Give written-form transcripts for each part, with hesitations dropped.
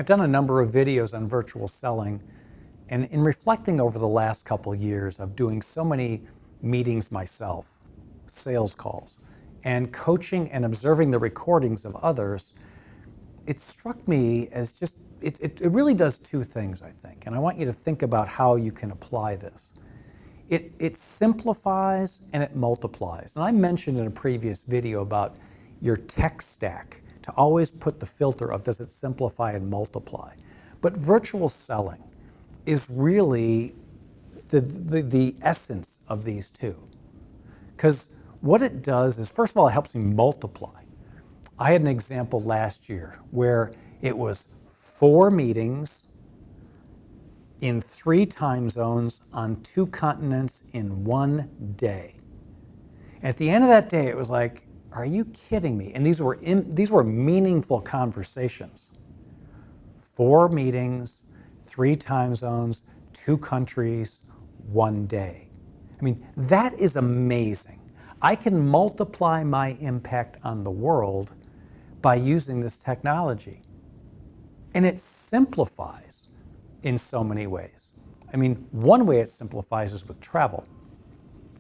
I've done a number of videos on virtual selling, and in reflecting over the last couple of years of doing so many meetings myself, sales calls, and coaching and observing the recordings of others, it struck me as just, it really does two things, I think, and I want you to think about how you can apply this. It simplifies and it multiplies. And I mentioned in a previous video about your tech stack to always put the filter of does it simplify and multiply. But virtual selling is really the essence of these two. Because what it does is, first of all, it helps me multiply. I had an example last year where it was 4 meetings in 3 time zones on 2 continents in 1 day. At the end of that day, it was like, are you kidding me? And these were meaningful conversations. 4 meetings, 3 time zones, 2 countries, 1 day. I mean, that is amazing. I can multiply my impact on the world by using this technology. And it simplifies in so many ways. I mean, one way it simplifies is with travel.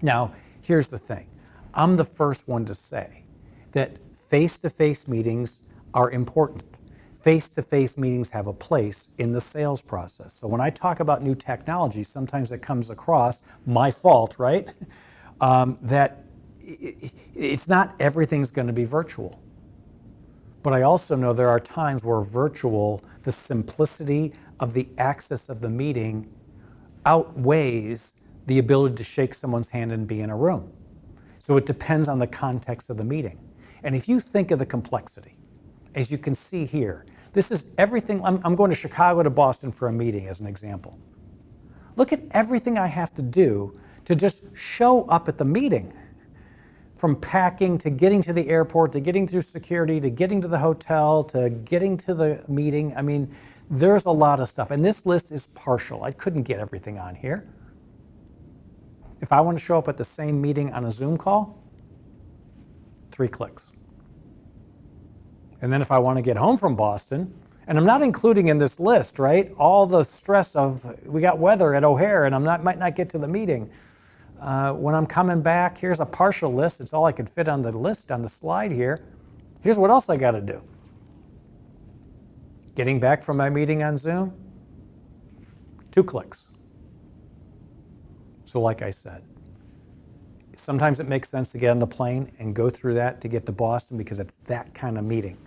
Now, here's the thing. I'm the first one to say that face-to-face meetings are important. Face-to-face meetings have a place in the sales process. So when I talk about new technology, sometimes it comes across, my fault, right? That it's not everything's going to be virtual. But I also know there are times where virtual, the simplicity of the access of the meeting outweighs the ability to shake someone's hand and be in a room. So it depends on the context of the meeting. And if you think of the complexity, as you can see here, this is everything. I'm going to Chicago to Boston for a meeting as an example. Look at everything I have to do to just show up at the meeting. From packing to getting to the airport, to getting through security, to getting to the hotel, to getting to the meeting. I mean, there's a lot of stuff. And this list is partial. I couldn't get everything on here. If I want to show up at the same meeting on a Zoom call, 3 clicks. And then if I want to get home from Boston, and I'm not including in this list, right, all the stress of we got weather at O'Hare and might not get to the meeting. When I'm coming back, here's a partial list. It's all I could fit on the list on the slide here. Here's what else I got to do. Getting back from my meeting on Zoom, 2 clicks. So like I said, sometimes it makes sense to get on the plane and go through that to get to Boston because it's that kind of meeting.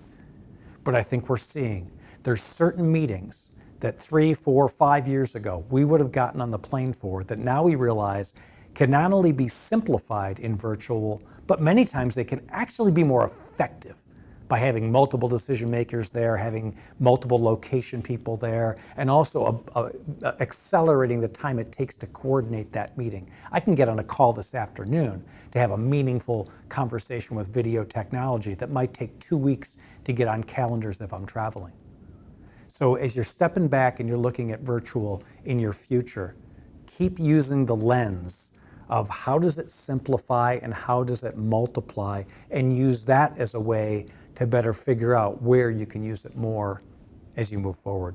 But I think we're seeing there's certain meetings that 3, 4, 5 years ago we would have gotten on the plane for that now we realize can not only be simplified in virtual, but many times they can actually be more effective by having multiple decision makers there, having multiple location people there, and also accelerating the time it takes to coordinate that meeting. I can get on a call this afternoon to have a meaningful conversation with video technology that might take 2 weeks to get on calendars if I'm traveling. So as you're stepping back and you're looking at virtual in your future, keep using the lens of how does it simplify and how does it multiply, and use that as a way to better figure out where you can use it more as you move forward.